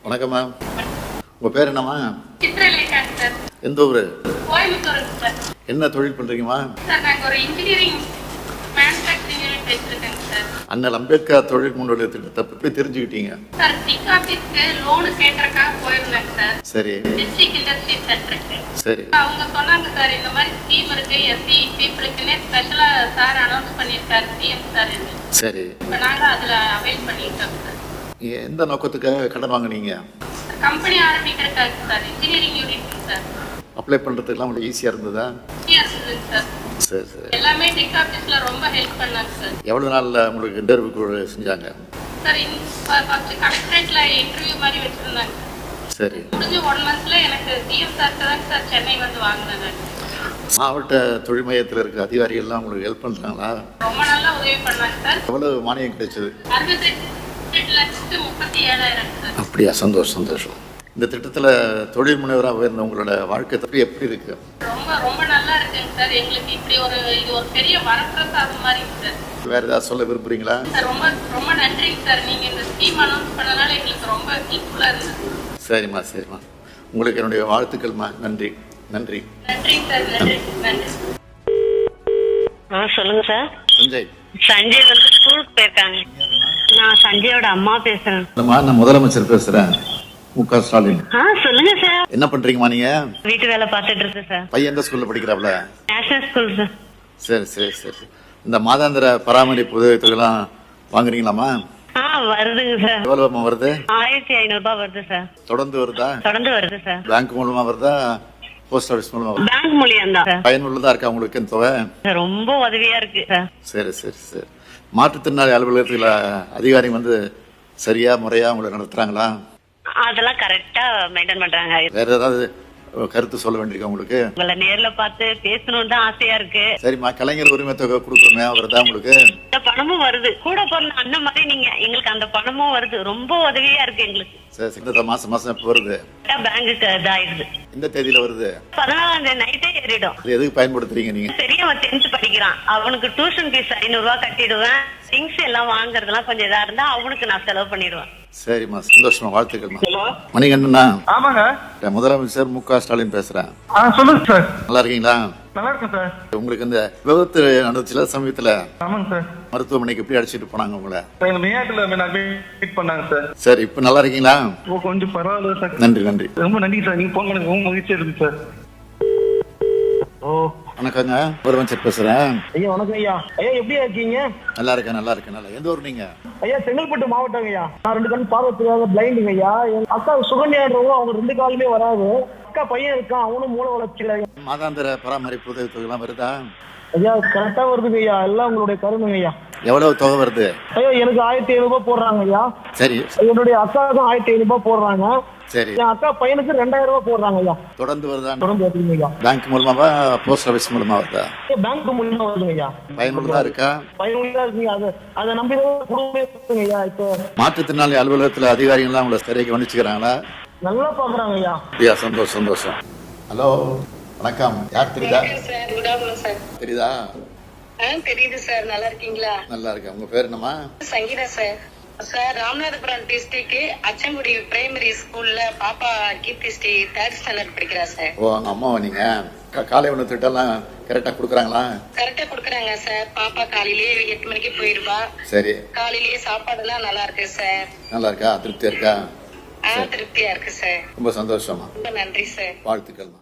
வணக்கம் மேம். உங்கள் பேர் என்னம்மா? சித்ரலேகா சார். எந்த ஊர்? கோயம்புத்தூர் சார். என்ன தொழில் பண்ணுறீங்கம்மா? சார் நாங்கள் ஒரு இன்ஜினியரிங் மேனுஃபேக்சரிங் யூனிட் வச்சுருக்கேங்க சார். அண்ணல் அம்பேத்கர் தொழில் முன்னோடி திட்டத்தை எப்படி தெரிஞ்சுக்கிட்டீங்க? சார் டிக் ஆஃபீஸ்க்கு லோனு கேட்கறக்காக போயிருந்தேங்க சார். சரி டிஸ்ட்ரிக்ட் இண்டஸ்ட்ரி சென்டருக்கு. சரி அவங்க சொன்னாங்க சார் இந்த மாதிரி ஸ்கீம் இருக்கு, எஸ்சி பீப்புளுக்குன்னே ஸ்பெஷலாக சார் அனௌன்ஸ் பண்ணியிருக்காரு சிஎம் சார். சரி. இப்போ நாங்கள் அதில் அவைல் பண்ணியிருக்கோம் சார். எந்த நோக்கத்துக்காக கடன் வாங்குனீங்க? கம்பெனி ஆரம்பிக்கிறதுக்காக sir. Engineering unit sir. Apply பண்ணுறதுக்கெல்லாம் உங்களுக்கு ஈஸியாக இருந்ததா? சார் சரி சரி. எல்லாமே டிக் ஆஃபீஸில் ரொம்ப ஹெல்ப் பண்ணாங்க சார். எவ்வளோ நாளில் உங்களுக்கு இன்டர்வியூ செஞ்சாங்க? சார் ஃபர்ஸ்ட் கலெக்டரேட்ல இன்டர்வியூ மாதிரி வச்சிருந்தாங்க. சரி. முடிஞ்சு 1 மந்த்ல எனக்கு சிஎம் சார் தான் சார் சென்னை வந்து வாங்கினாங்க. மாவட்ட தொழில் மையத்தில் இருக்க அதிகாரிகள்லாம் உங்களுக்கு ஹெல்ப் பண்ணுறாங்களா? ரொம்ப நல்லா உதவி பண்ணாங்க சார். எவ்வளோ மானியம் கிடைச்சது? 68,37,000 சார். அப்படியா? சந்தோஷம் சந்தோஷம். இந்த திட்டத்தில் தொழில் முனைவராக உயர்ந்த உங்களோட வாழ்க்கை தப்பி எப்படி இருக்கு? ரொம்ப ரொம்ப நல்லா இருக்குங்க சார். எங்களுக்கு இப்படி இது ஒரு பெரிய வரப்பிரசாதம் மாதிரி சார். வேற ஏதாவது சொல்ல விரும்புறீங்களா? சார் ரொம்ப ரொம்ப நன்றிங்க சார். நீங்க இந்த ஸ்கீம் அனௌன்ஸ் பண்ணனால எங்களுக்கு ரொம்ப ஹெல்ப்ஃபுல்லா இருந்தது. சரிம்மா சரிம்மா. உங்களுக்கு என்னுடைய வாழ்த்துக்கள்மா. நன்றி நன்றி. நன்றிங்க சார். நன்றி நன்றி. சொல்லுங்க சார். சஞ்சய். சஞ்சய் வந்து ஸ்கூலுக்கு போயிருக்காங்க. நான் சஞ்சயோட அம்மா பேசுறேன். நான் முதலமைச்சர் பேசுறேன், மு.க. ஸ்டாலின். சொல்லுங்க சார். என்ன பண்றீங்கம்மா நீங்க? வீட்டு வேலை பார்த்துட்டு இருக்கேன் சார். பையன் எந்த ஸ்கூல்ல படிக்கிறாப்ல? National school sir. சரி சரி சரி. இந்த மாதாந்திர பராமரிப்பு உதவித்தொகைலாம் வாங்குறீங்களாம்மா? வருதுங்க சார். எவ்வளவுமா வருது? 1500 ரூபாய் வருது சார். தொடர்ந்து வருதா? தொடர்ந்து வருது சார். பேங்க் மூலமா வருதா, போஸ்ட் ஆபீஸ் மூலமா வருதா? பேங்க் மூலியம் தான். பயனுள்ளதா இருக்கா உங்களுக்கு இந்த தொகை? ரொம்ப உதவியா இருக்கு சார். சரி சரி சரி. மாற்றுத்திறனாளி அலுவலகத்தில் அதிகாரி வந்து சரியா முறையா உங்களை நடத்துறாங்களா? அதெல்லாம் கரெக்டா மெயின்டைன் பண்றாங்க. வேற ஏதாவது கருத்து சொல்ல வேண்டியிருக்கா உங்களுக்கு? உங்களை நேர்ல பார்த்து பேசணும்னு தான் ஆசையா இருக்கு. சரிம்மா, கலைஞர் உரிமை தொகை கொடுக்குறோமே, வருதா உங்களுக்கு? இந்த பணமும் வருது. கூட பிறந்த அண்ணன் மாதிரி நீங்க எங்களுக்கு அந்த பணமும் வருது. ரொம்ப உதவியா இருக்கு எங்களுக்கு. சரி. இந்த மாசம் மாசம் எப்போ வருது? பேங்குக்கு இதாயிடுது. இந்த தேதியில வருது? 14 நைட்டே ஏறிடும். அது எதுக்கு பயன்படுத்துறீங்க நீங்க? பெரியவன் 10th படிக்கிறான். அவனுக்கு டியூஷன் ஃபீஸ் 500 ரூபாய் கட்டிடுவேன். திங்ஸ் எல்லாம் வாங்குறதெல்லாம் கொஞ்சம் இதா இருந்தா அவனுக்கு நான் செலவு பண்ணிடுவேன். சரிம்மா, சந்தோஷமா. வாழ்த்துக்கள்மா. மணிகண்டனா? ஆமாங்க. முதலமைச்சர் மு.க. ஸ்டாலின் பேசுறேன். சொல்லுங்க சார். நல்லா இருக்கீங்களா? நல்லா இருக்கேன் சார். உங்களுக்கு இந்த விபத்து நடந்துச்சுல சமயத்துல, ஆமாங்க சார். மருத்துவமனைக்கு எப்படி அழைச்சிட்டு போனாங்க உங்களை? எங்க மேயாட்டுல மீட் பண்ணாங்க சார். சரி, இப்ப நல்லா இருக்கீங்களா? கொஞ்சம் பரவாயில்ல சார். நன்றி நன்றி. ரொம்ப நன்றி சார். நீங்க போன் பண்ண ரொம்ப மகிழ்ச்சியா இருக்கு சார். வணக்கங்க, முதலமைச்சர் பேசுறேன். ஐயா வணக்கம் ஐயா. ஐயா எப்படியா இருக்கீங்க? நல்லா இருக்கேன் நல்லா இருக்கேன். நல்லா. எந்த ஊர் நீங்க? ஐயா செங்கல்பட்டு மாவட்டம் ஐயா. நான் 2 கண் பார்வை தெரியாத பிளைண்டுங்க ஐயா. என் அக்கா சுகன்யான்றவங்க, அவங்க 2 காலுமே வராது. அக்கா பையன் இருக்கான், அவனும் மூல வளர்ச்சியில. மாதாந்திர பராமரிப்பு உதவி தொகைலாம் வருதா? ஐயா கரெக்டா வருதுங்க ஐயா. எல்லாம் உங்களுடைய கருணுங்க ஐயா. எவ்வளவு தொகை வருது? ஐயா எனக்கு 1500 ரூபாய் போடுறாங்க ஐயா. சரி. என்னுடைய அக்காவுக்கும் 1500 ரூபாய் போடுறாங்க. சரி. என் அக்கா பையனுக்கு 2000 ரூபாய் போடுறாங்க ஐயா. தொடர்ந்து வருதா? தொடர்ந்து வருதுங்க ஐயா. பேங்க் மூலமாவா, போஸ்ட் ஆபீஸ் மூலமா வருதா? பேங்க் மூலமா வருதுங்க ஐயா. பயனுள்ளதா இருக்கா? பயனுள்ளதா இருக்குங்க. அதை நம்பி குடும்பமே இருக்குங்க ஐயா. இப்போ மாற்றுத்திறனாளி அலுவலகத்துல அதிகாரிகள்லாம் உங்களை சரியாக கவனிச்சுக்கிறாங்களா? நல்லா பாக்குறாங்க ஐயா. அப்படியா? சந்தோஷம் சந்தோஷம். ஹலோ வணக்கம். யார் தெரியுதா? Sir good afternoon sir. தெரியுதா? தெரியுது சார். நல்லா இருக்கீங்களா? நல்லா இருக்கேன். உங்க பேர் என்னம்மா? Sangeetha sir. Sir Ramanathapuram district Achankudi primary ஸ்கூல்ல பாப்பா கீர்த்தி ஸ்ரீ 3rd ஸ்டாண்டர்ட் படிக்கிறா சார். ஓ, அவங்க அம்மாவா நீங்க? காலை உணவு திட்டம்லாம் கரெக்டா கொடுக்குறாங்களா? கரெக்டா கொடுக்குறாங்க சார். பாப்பா காலையிலேயே 8 மணிக்கு போயிருவா. சரி. காலையிலேயே சாப்பாடு எல்லாம் நல்லா இருக்கு சார். நல்லா இருக்கா? திருப்தியா இருக்கா? திருப்தியா இருக்கு சார். ரொம்ப சந்தோஷமா. ரொம்ப நன்றி சார். வாழ்த்துக்கள்மா.